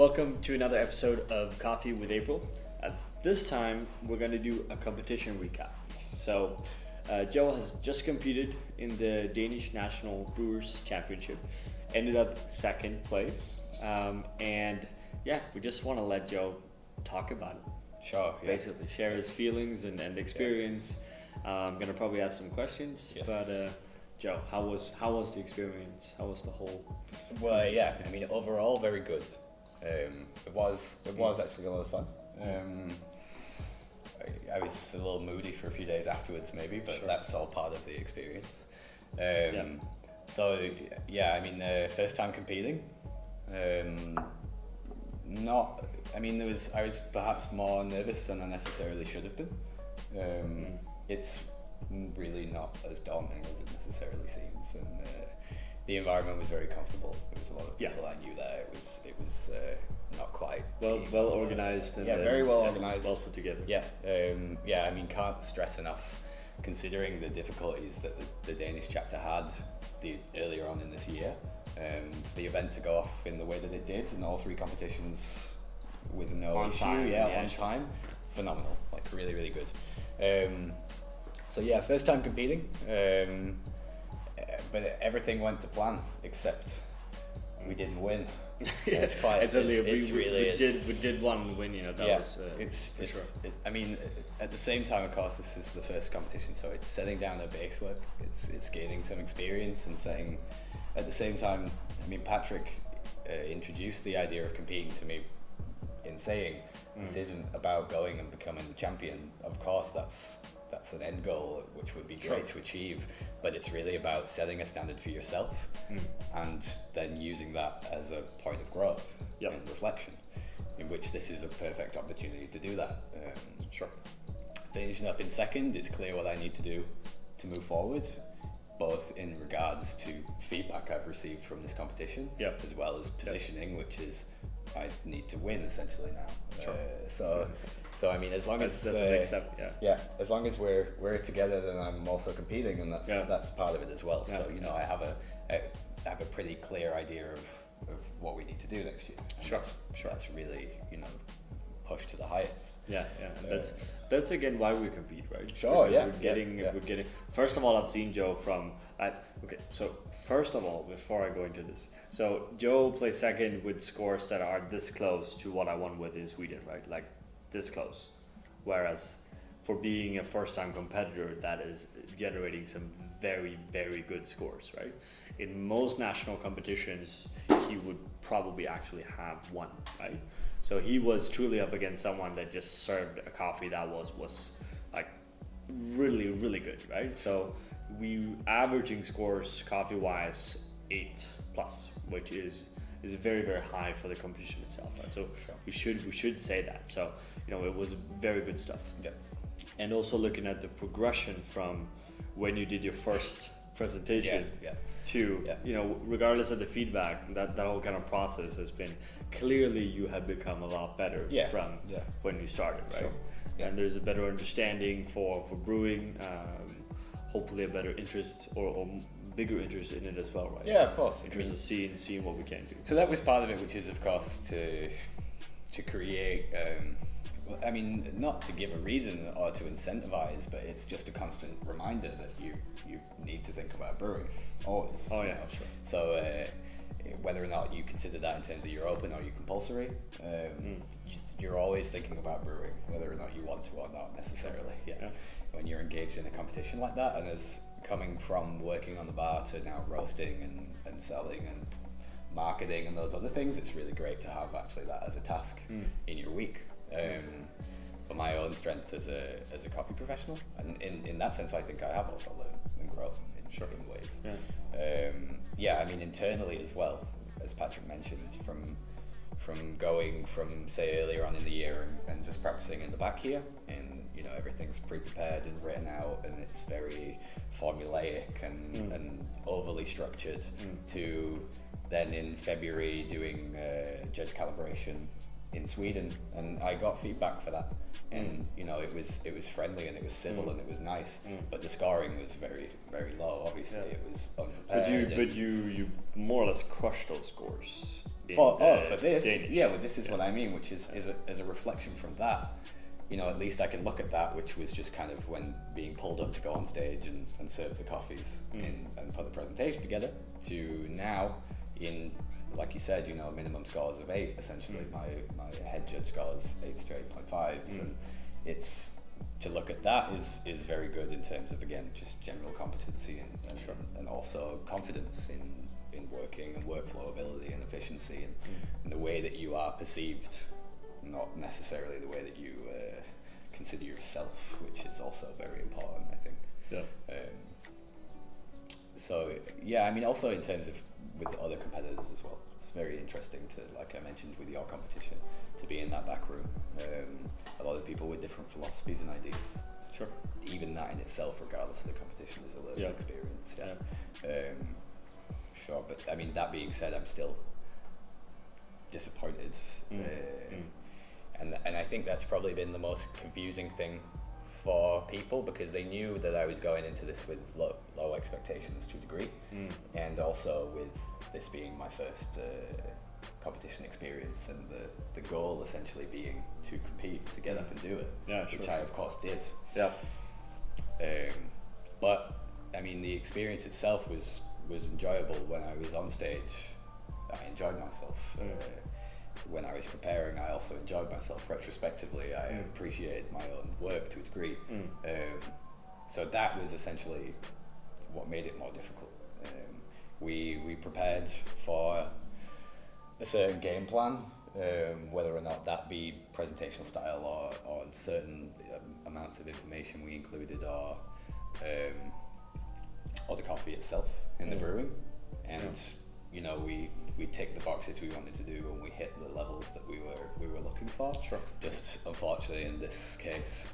welcome to another episode of Coffee with April. This time we're going to do a competition recap. So Joe has just competed in the Danish National Brewers Championship, ended up second place, and we just want to let Joe talk about it. Sure. Yeah. Basically share his feelings and experience. I'm going to probably ask some questions, but Joe, how was the experience? How was the whole? Well, yeah. I mean, overall, very good. It was actually a lot of fun. I was a little moody for a few days afterwards, maybe, but that's all part of the experience. So yeah, I mean, first time competing. I was perhaps more nervous than I necessarily should have been. It's really not as daunting as it necessarily seems, and the environment was very comfortable. There was a lot of people I knew there. It was not quite well organized and very well organized, well put together. I mean, can't stress enough, considering the difficulties that the Danish chapter had earlier on in this year. The event to go off in the way that it did, in all three competitions with no issue, on time, phenomenal, like really, really good. So yeah, first time competing, but everything went to plan except we didn't win. We did one win, you know. That was for sure. I mean, at the same time, of course, this is the first competition, so it's setting down a base work. It's gaining some experience and setting. At the same time, I mean, Patrick introduced the idea of competing to me in saying this isn't about going and becoming the champion. Of course, that's an end goal which would be great to achieve, but it's really about setting a standard for yourself and then using that as a point of growth and reflection, in which this is a perfect opportunity to do that. Finishing up in second, it's clear what I need to do to move forward, both in regards to feedback I've received from this competition, as well as positioning, which is I need to win essentially now. So I mean, as long as that's the next step. As long as we're together, then I'm also competing, and that's part of it as well. So you know, I have a pretty clear idea of what we need to do next year. That's really, you know, pushed to the highest. And that's again why we compete, right? We're getting. First of all, I've seen Joe So first of all, before I go into this, so Joe plays second with scores that are this close to what I won with in Sweden, right? Like this close. Whereas for being a first-time competitor, that is generating some very, very good scores, right? In most national competitions, he would probably actually have won, right? So he was truly up against someone that just served a coffee that was like really, really good, right? So we averaging scores coffee-wise 8+, which is very, very high for the competition itself, right? So we should say that. So you know, it was very good stuff. And also looking at the progression from when you did your first presentation to you know, regardless of the feedback, that whole kind of process has been clearly you have become a lot better from when you started, right? And there's a better understanding for brewing, hopefully a better interest or bigger interest in it as well, right? Yeah, of course. In terms of seeing what we can do. So that was part of it, which is of course to create. I mean, not to give a reason or to incentivize, but it's just a constant reminder that you need to think about brewing always. So whether or not you consider that in terms of your open or your compulsory, you're always thinking about brewing, whether or not you want to or not necessarily. When you're engaged in a competition like that, and as coming from working on the bar to now roasting and selling and marketing and those other things, it's really great to have actually that as a task in your week. For my own strength as a coffee professional, and in that sense, I think I have also learned and grown in ways. I mean, internally as well, as Patrick mentioned, from going from say earlier on in the year and just practicing in the back here, and you know, everything's pre-prepared and written out, and it's very formulaic and overly structured, to then in February doing judge calibration in Sweden, and I got feedback for that, and you know, it was friendly and it was civil and it was nice, but the scoring was very, very low. Obviously, it was unprepared. But you more or less crushed those scores for this, Danish. yeah, well, this is what I mean, which is as a reflection from that. You know, at least I can look at that, which was just kind of when being pulled up to go on stage and serve the coffees and put the presentation together, to now in, like you said, you know, minimum scores of 8, essentially. My head judge scores 8 to 8.5s, and it's, to look at that is very good in terms of, again, just general competency and also confidence in working and workflow ability and efficiency and the way that you are perceived, not necessarily the way that you consider yourself, which is also very important, I think. Yeah. So yeah, I mean, also in terms of with other competitors as well, it's very interesting to, like I mentioned with your competition, to be in that back room. A lot of people with different philosophies and ideas. Sure. Even that in itself, regardless of the competition, is a learning experience. Yeah. Sure, but I mean, that being said, I'm still disappointed. And I think that's probably been the most confusing thing for people, because they knew that I was going into this with low expectations to a degree, and also with this being my first competition experience, and the goal essentially being to compete, to get up and do it, which I of course did. Yeah. But I mean, the experience itself was enjoyable. When I was on stage, I enjoyed myself. When I was preparing, I also enjoyed myself. Retrospectively, I appreciate my own work to a degree. So that was essentially what made it more difficult. We prepared for a certain game plan, whether or not that be presentational style or certain amounts of information we included, or the coffee itself in the brewing, and you know, we ticked the boxes we wanted to do, and we hit the levels that we were looking for. Sure. Just unfortunately in this case,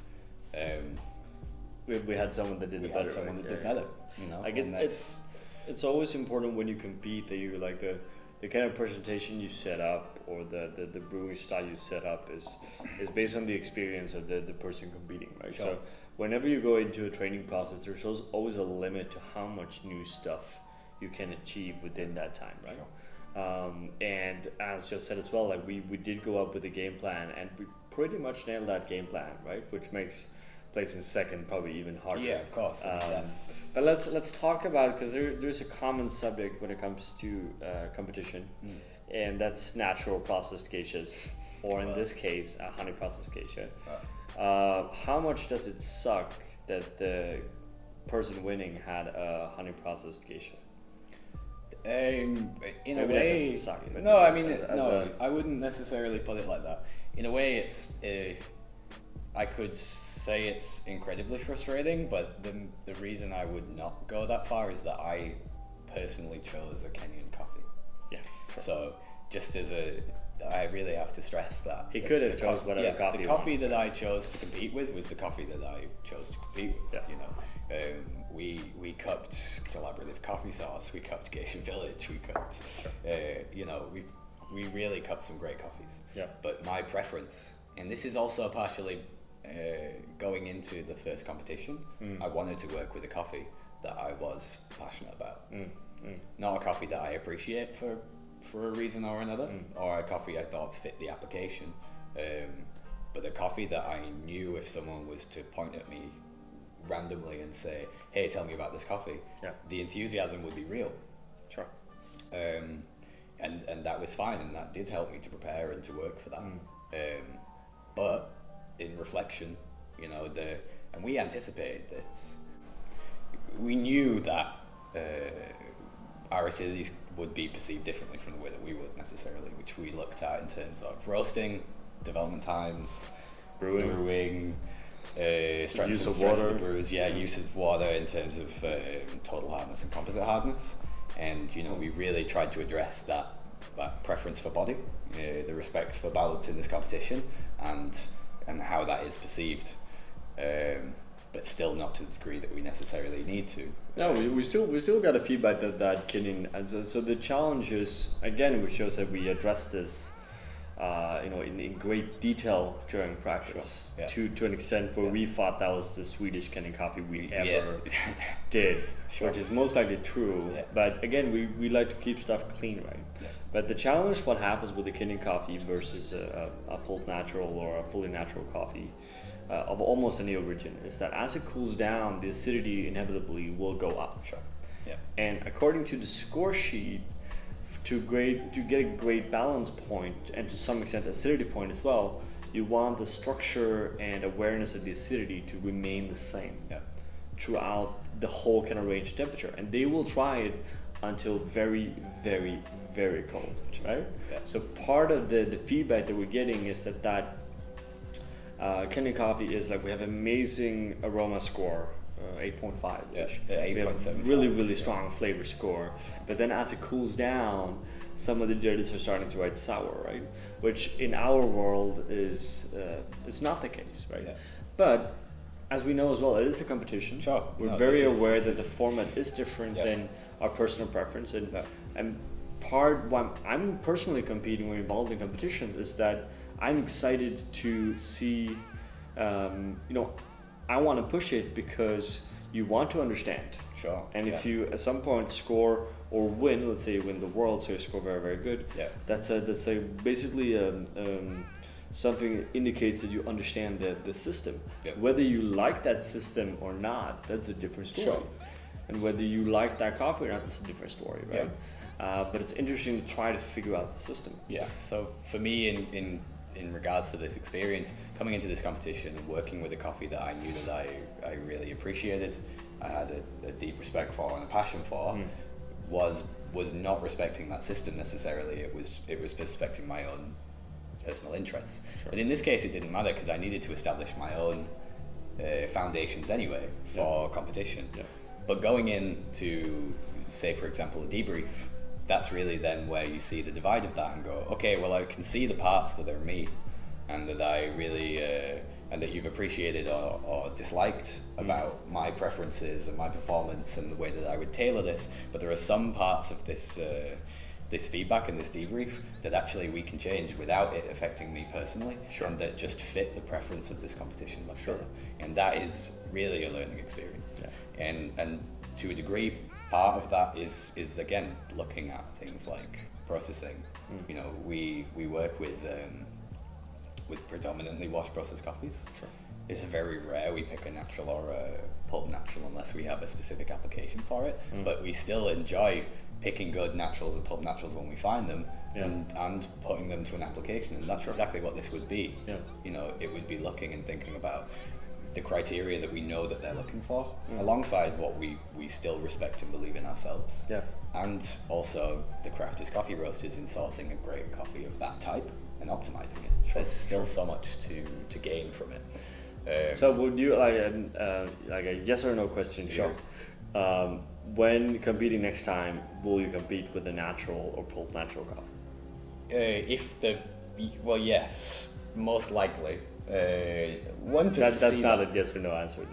we had someone that did it better. Someone that did better. You know, I get it's always important when you compete that you like the kind of presentation you set up, or the brewing style you set up is based on the experience of the person competing, right? Sure. So whenever you go into a training process, there's always a limit to how much new stuff you can achieve within that time, right? Sure. And as just said as well, like we did go up with a game plan, and we pretty much nailed that game plan, right? Which makes placing second probably even harder. Yeah, of course. But let's talk about, because there's a common subject when it comes to competition, and that's natural processed geishas, or in this case, a honey processed geisha. How much does it suck that the person winning had a honey processed geisha? In Maybe a way, that doesn't suck, but no, I mean, I wouldn't necessarily put it like that. In a way, it's I could say it's incredibly frustrating, but the reason I would not go that far is that I personally chose a Kenyan coffee. Yeah. Sure. So just I really have to stress that. He could have chose whatever coffee. The coffee that I chose to compete with was the coffee that I chose to compete with. Yeah. You know, we cupped collaborative coffee sauce. We cupped Geisha Village. We cupped, you know, we really cupped some great coffees. Yeah. But my preference, and this is also partially going into the first competition, I wanted to work with a coffee that I was passionate about. Not a coffee that I appreciate for a reason or another, or a coffee I thought fit the application, but a coffee that I knew if someone was to point at me randomly and say, hey, tell me about this coffee, the enthusiasm would be real. Sure. And that was fine, and that did help me to prepare and to work for that. But in reflection, you know, and we anticipated this. We knew that our acidities would be perceived differently from the way that we would necessarily, which we looked at in terms of roasting, development times, brewing, strength use of of water. the brews, use of water in terms of total hardness and composite hardness, and you know, we really tried to address that preference for body, the respect for balance in this competition, and how that is perceived, but still not to the degree that we necessarily need to. No, we still got a feedback that Kenyan, and so the challenge is, again, which shows that we addressed this in great detail during practice, to an extent where we thought that was the Swedish Kenny coffee we ever did, which is most likely true. But again, we like to keep stuff clean, right? But the challenge, what happens with the Kenny coffee versus a pulled natural or a fully natural coffee of almost any origin, is that as it cools down, the acidity inevitably will go up. And according to the score sheet, to get a great balance point, and to some extent acidity point as well, you want the structure and awareness of the acidity to remain the same throughout the whole kind of range of temperature. And they will try it until very, very, very cold, right? So part of the feedback that we're getting is that Kenny coffee is like, we have amazing aroma score, 8.5 ish. 8.7. Really strong flavor score. But then as it cools down, some of the judges are starting to write sour, right? Which in our world is not the case, right? But as we know as well, it is a competition. We're very aware that the format is different than our personal preference, and part why I'm personally competing or involved in competitions is that I'm excited to see, I want to push it because you want to understand. And if you at some point score or win, let's say you win the world, so you score very, very good. That's basically something that indicates that you understand the system. Whether you like that system or not, that's a different story. And whether you like that coffee or not, that's a different story, right? But it's interesting to try to figure out the system. So for me, in regards to this experience, coming into this competition and working with a coffee that I knew that I really appreciated, I had a deep respect for and a passion for, was not respecting that system necessarily. It was respecting my own personal interests. And in this case, it didn't matter because I needed to establish my own foundations anyway for competition. But going into, say for example, a debrief, that's really then where you see the divide of that and go, okay, well I can see the parts that are me and that I really, and that you've appreciated or disliked about my preferences and my performance and the way that I would tailor this, but there are some parts of this feedback and this debrief that actually we can change without it affecting me personally, and that just fit the preference of this competition much better. And that is really a learning experience. And to a degree, part of that is again looking at things like processing. We work with predominantly wash process coffees. It's very rare we pick a natural or a pulp natural unless we have a specific application for it. But we still enjoy picking good naturals and pulp naturals when we find them, and putting them to an application. And that's exactly what this would be. It would be looking and thinking about the criteria that we know that they're looking for, alongside what we still respect and believe in ourselves. And also the crafters coffee roasters in sourcing a great coffee of that type and optimizing it. There's still so much to gain from it. So would you like a yes or no question here? When competing next time, will you compete with a natural or pulled natural coffee? Yes, most likely. That's not a yes or no answer.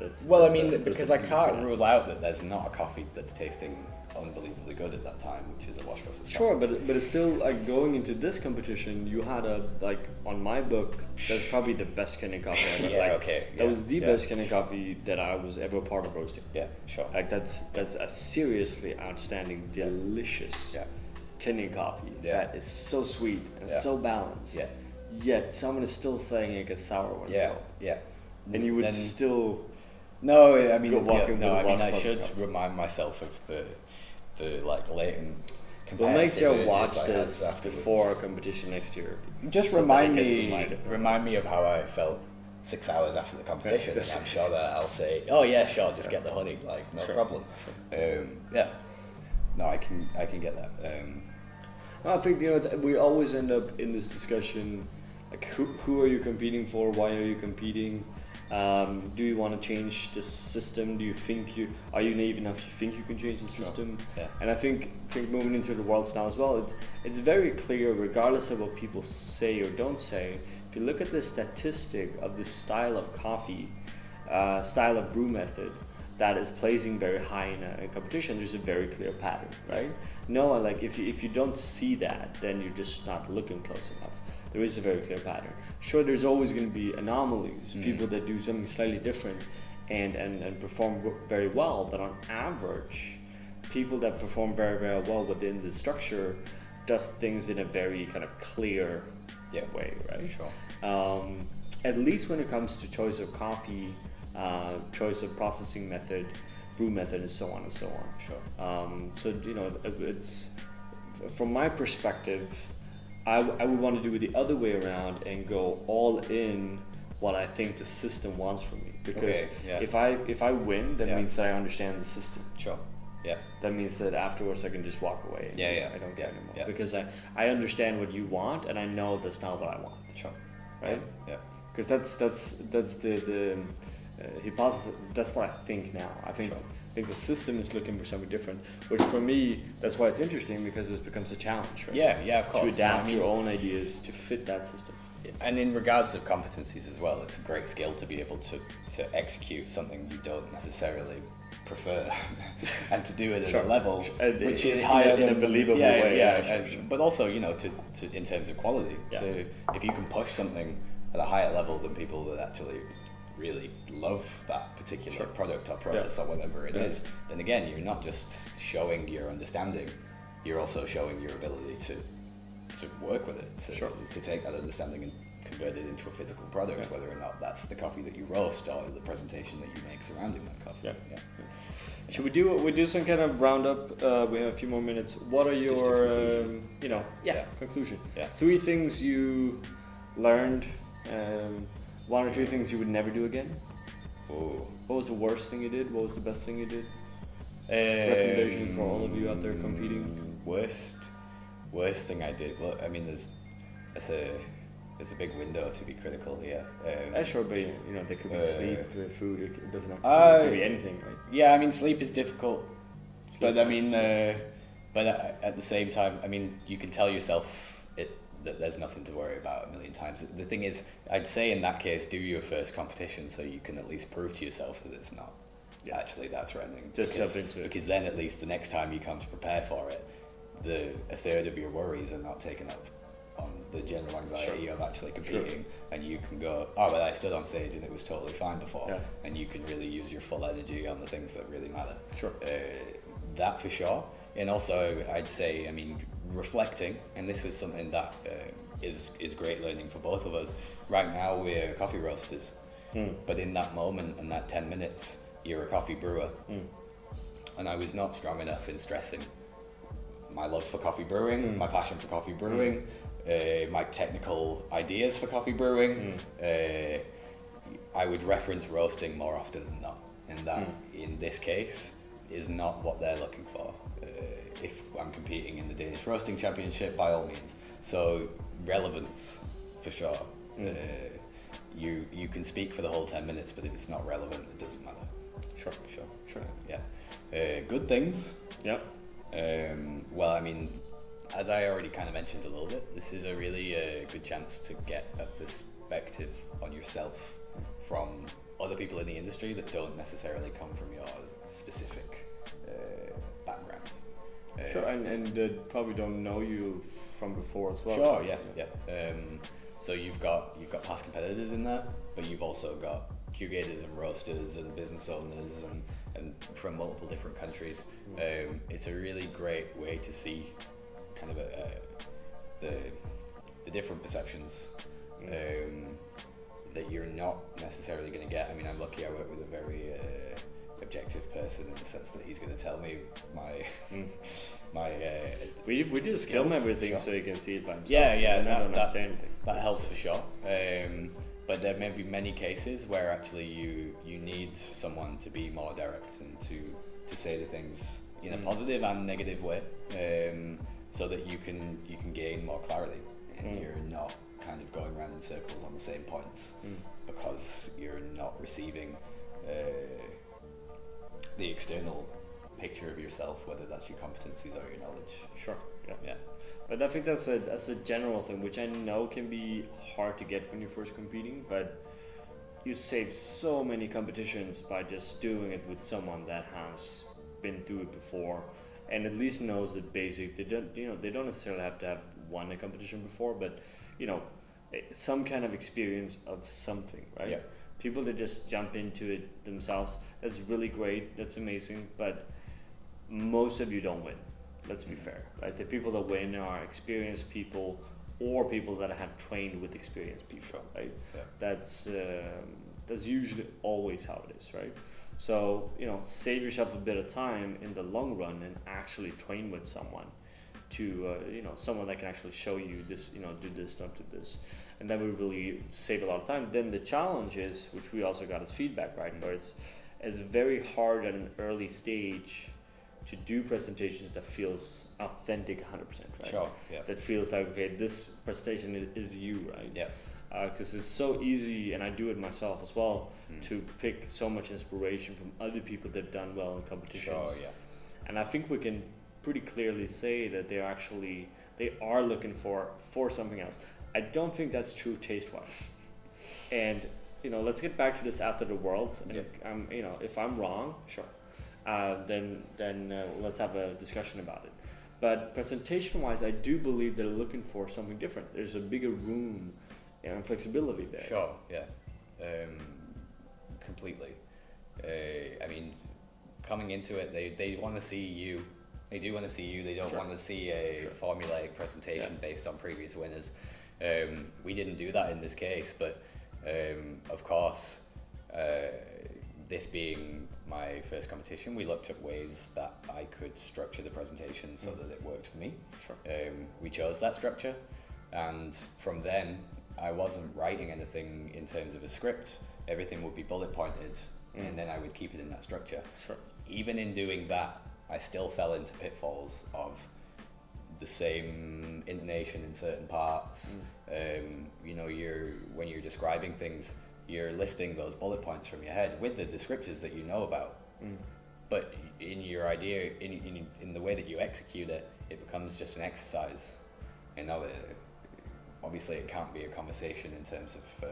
Because I can't rule out that there's not a coffee that's tasting unbelievably good at that time, which is a wash process coffee. But it's still like going into this competition, you had on my book, that's probably the best Kenny coffee ever. That was the best Kenny coffee that I was ever part of roasting. Like that's a seriously outstanding, delicious Kenny coffee that is so sweet and so balanced. Yet someone is still saying it gets sour when it's cold. And you would still. No, I mean, I should remind myself of the latent. We'll make Joe watch this before our competition next year. Just remind me of how I felt 6 hours after the competition, and I'm sure that I'll say, "Oh yeah, sure, just get the honey, no problem." No, I can get that. I think we always end up in this discussion, like who are you competing for? Why are you competing? Do you want to change the system? Are you naive enough to think you can change the system? And I think moving into the worlds now as well, it's very clear, regardless of what people say or don't say, if you look at the statistic of the style of coffee, style of brew method, that is placing very high in a competition, there's a very clear pattern, right? No, like if you don't see that, then you're just not looking close enough. There is a very clear pattern. Sure, there's always going to be anomalies, people that do something slightly different and perform very well, but on average, people that perform very, very well within the structure does things in a very kind of clear way, right? Sure. At least when it comes to choice of coffee, choice of processing method, brew method, and so on and so on. Sure. So it's from my perspective, I would want to do it the other way around and go all in what I think the system wants from me. Because if I win, that means that I understand the system. Sure. Yeah. That means that afterwards I can just walk away. I don't care anymore. Yeah. Because I understand what you want, and I know that's not what I want. Sure. Right? Yeah. Because that's the hypothesis. That's what I think now. I think the system is looking for something different, which for me, that's why it's interesting, because this becomes a challenge, right? Yeah, of course. To adapt your own ideas to fit that system. And in regards of competencies as well, it's a great skill to be able to execute something you don't necessarily prefer and to do it at a level which is higher in a believable way. Sure. But also, to in terms of quality. So if you can push something at a higher level than people that actually really love that particular product or process or whatever it is, then again, you're not just showing your understanding, you're also showing your ability to work with it, to take that understanding and convert it into a physical product, whether or not that's the coffee that you roast or the presentation that you make surrounding that coffee. Should we do some kind of roundup? We have a few more minutes. What are your conclusion? 3 things you learned, 1 or 2 things you would never do again. What was the worst thing you did? What was the best thing you did? Recommendation for all of you out there competing. Worst thing I did. Well, I mean, there's a big window to be critical here. Sure, but there could be sleep, food. It doesn't have to be anything, right? Yeah, I mean, sleep is difficult, but I mean, but at the same time, I mean, you can tell yourself that there's nothing to worry about a million times. The thing is, I'd say in that case, do your first competition so you can at least prove to yourself that it's not actually that threatening. Just jump into it. Because then at least the next time you come to prepare for it, a third of your worries are not taken up on the general anxiety of actually competing, and you can go, but I stood on stage and it was totally fine before, and you can really use your full energy on the things that really matter. That for sure. And also, I'd say, I mean, reflecting, and this was something that is great learning for both of us. Right now, we're coffee roasters, but in that moment and that 10 minutes, you're a coffee brewer. And I was not strong enough in stressing my love for coffee brewing, my passion for coffee brewing, my technical ideas for coffee brewing. I would reference roasting more often than not, and that in this case is not what they're looking for. If I'm competing in the Danish Roasting Championship, by all means. So relevance, for sure. You can speak for the whole 10 minutes, but if it's not relevant, it doesn't matter. Sure. Good things. Well, I mean, as I already kind of mentioned a little bit, this is a really good chance to get a perspective on yourself from other people in the industry that don't necessarily come from your specific background. And that probably don't know you from before as well. So you've got past competitors in there, but you've also got curators and roasters and business owners and from multiple different countries. It's a really great way to see kind of the different perceptions that you're not necessarily going to get. I mean, I'm lucky I work with a very objective person in the sense that he's going to tell me my we just film everything so you can see it by himself. That helps for sure. But there may be many cases where actually you need someone to be more direct and to say the things in a positive and negative way, so that you can gain more clarity and you're not kind of going around in circles on the same points because you're not receiving the external picture of yourself, whether that's your competencies or your knowledge. But I think that's a general thing, which I know can be hard to get when you're first competing, but you save so many competitions by just doing it with someone that has been through it before and at least knows the basic. They don't necessarily have to have won a competition before, but some kind of experience of something, right? Yeah. People that just jump into it themselves, that's really great, that's amazing, but most of you don't win. Let's be fair, right? The people that win are experienced people or people that have trained with experienced people, right? Yeah. That's usually always how it is, right? So, save yourself a bit of time in the long run and actually train with someone to, someone that can actually show you this, do this, don't do this. And that would really save a lot of time. Then the challenge is, which we also got as feedback, right? Where it's very hard at an early stage to do presentations that feels authentic 100%, right? Sure, yeah. That feels like, okay, this presentation is you, right? Yeah. Because it's so easy, and I do it myself as well, to pick so much inspiration from other people that have done well in competitions. Sure, yeah. And I think we can pretty clearly say that they are looking for something else. I don't think that's true taste-wise. And let's get back to this after the Worlds. And if I'm wrong, sure. Then let's have a discussion about it. But presentation-wise, I do believe they're looking for something different. There's a bigger room and flexibility there. Sure, yeah, completely. I mean, coming into it, they want to see you. They do want to see you. They don't want to see a formulaic presentation based on previous winners. We didn't do that in this case, but of course, this being my first competition, we looked at ways that I could structure the presentation so that it worked for me. Sure. We chose that structure, and from then, I wasn't writing anything in terms of a script. Everything would be bullet pointed, and then I would keep it in that structure. Sure. Even in doing that, I still fell into pitfalls of the same intonation in certain parts. When you're describing things, you're listing those bullet points from your head with the descriptors that you know about. But in your idea, in the way that you execute it, it becomes just an exercise. Obviously it can't be a conversation in terms of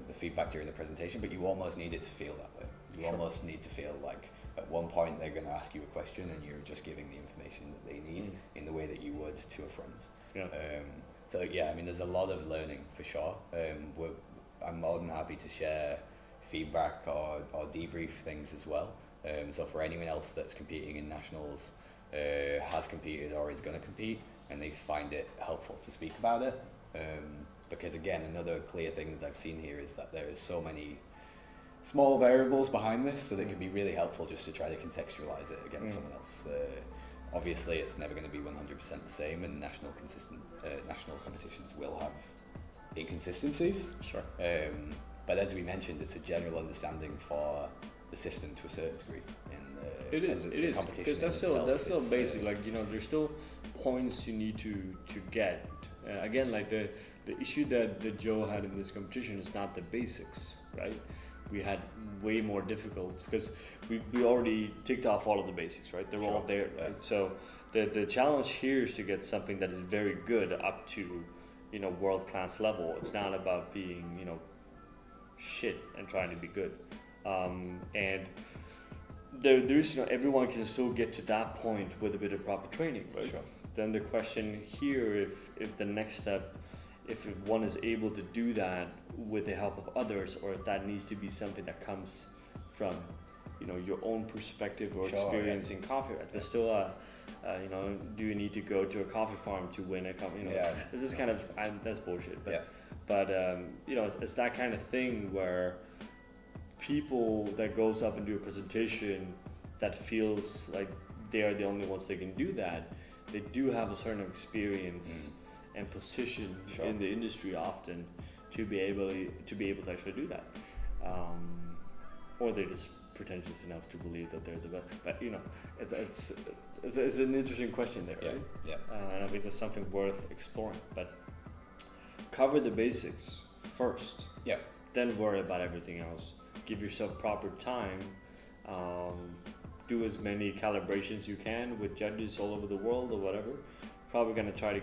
the feedback during the presentation, but you almost need it to feel that way. You almost need to feel like at one point they're going to ask you a question and you're just giving the information that they need in the way that you would to a friend. Yeah. There's a lot of learning for sure. I'm more than happy to share feedback or debrief things as well. So for anyone else that's competing in nationals, has competed or is going to compete, and they find it helpful to speak about it, because again, another clear thing that I've seen here is that there is so many small variables behind this, so that it can be really helpful just to try to contextualize it against someone else. Obviously, it's never going to be 100% the same, and national competitions will have inconsistencies. Sure. But as we mentioned, it's a general understanding for the system to a certain degree. It is because that's still basic. There's still points you need to get. Again, like the issue that Joe had in this competition is not the basics, right? We had way more difficult because we already ticked off all of the basics, right? They're all there, right? So the challenge here is to get something that is very good up to world class level. It's not about being shit and trying to be good. And there's everyone can still get to that point with a bit of proper training, right? Sure. Then the question here, if the next step, if one is able to do that with the help of others, or if that needs to be something that comes from your own perspective or experience in coffee, right? There's still do you need to go to a coffee farm to win a coffee? This is kind of that's bullshit. But it's that kind of thing where people that goes up and do a presentation that feels like they are the only ones that can do that. They do have a certain experience and position in the industry often to be able to actually do that, or they're just pretentious enough to believe that they're the best. But it's an interesting question there, right? Yeah. And I think it's something worth exploring. But cover the basics first. Yeah. Then worry about everything else. Give yourself proper time. Do as many calibrations you can with judges all over the world or whatever. Probably gonna try to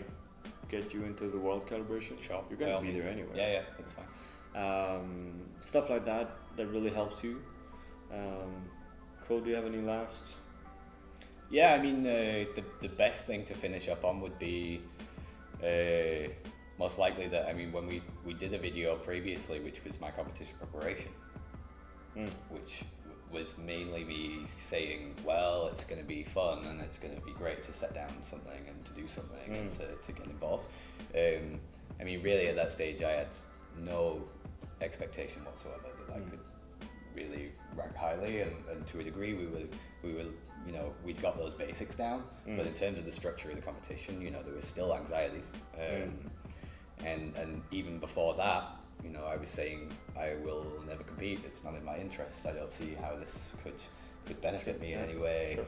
get you into the world calibration. Sure. You're gonna be there anyway. Yeah, that's fine. stuff like that really helps you. Cole, do you have any last? Yeah, I mean, the best thing to finish up on would be most likely that, I mean, when we did a video previously, which was my competition preparation, which was mainly me saying, well, it's going to be fun and it's going to be great to set down something and to do something and to get involved. I mean, really at that stage, I had no expectation whatsoever that I could really rank highly, and to a degree we were you know, we'd got those basics down, but in terms of the structure of the competition, you know, there was still anxieties, and even before that, you know, I was saying I will never compete, it's not in my interest, I don't see how this could benefit me in any way. Sure.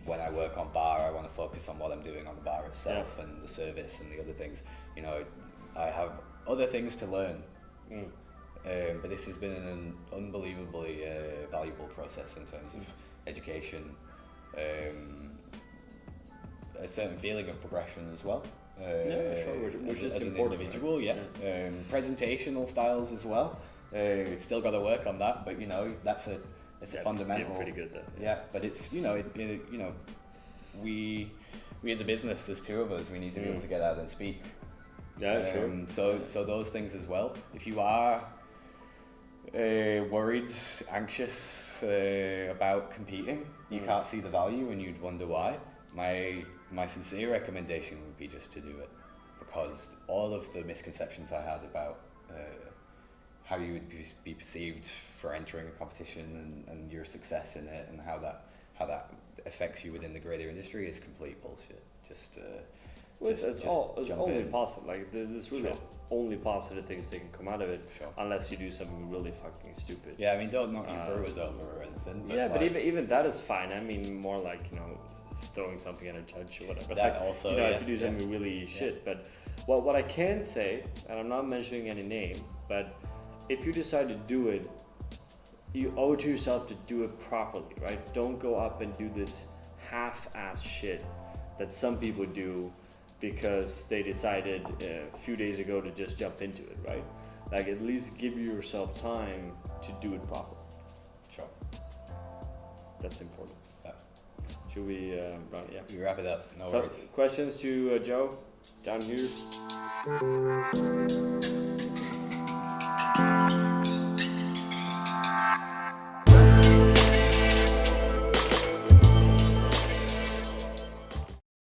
When I work on bar, I want to focus on what I'm doing on the bar itself and the service and the other things. You know, I have other things to learn. But this has been an unbelievably valuable process in terms of education, a certain feeling of progression as well. Sure. Which is as an important, individual, right? Presentational styles as well. It's still got to work on that, but you know, that's a fundamental. Did pretty good though. Yeah, but it's, you know, you know, we as a business, there's two of us. We need to be able to get out and speak. Yeah, sure. So those things as well. If you are worried, anxious about competing, you can't see the value, and you'd wonder why. My sincere recommendation would be just to do it, because all of the misconceptions I had about how you would be perceived for entering a competition and your success in it, and how that affects you within the greater industry is complete bullshit. It's only positive. Like there's really only positive things that can come out of it, unless you do something really fucking stupid. Yeah, I mean, don't knock your Brewers over or anything. But but even that is fine. I mean, more like, you know, throwing something at a judge or whatever. That like, also, you know, if you do something really shit. But what I can say, and I'm not mentioning any name, but if you decide to do it, you owe it to yourself to do it properly, right? Don't go up and do this half-ass shit that some people do because they decided a few days ago to just jump into it, right? Like, at least give yourself time to do it properly. Sure. That's important. Yeah. Should we run? Yeah. We wrap it up. No worries. Questions to Joe down here?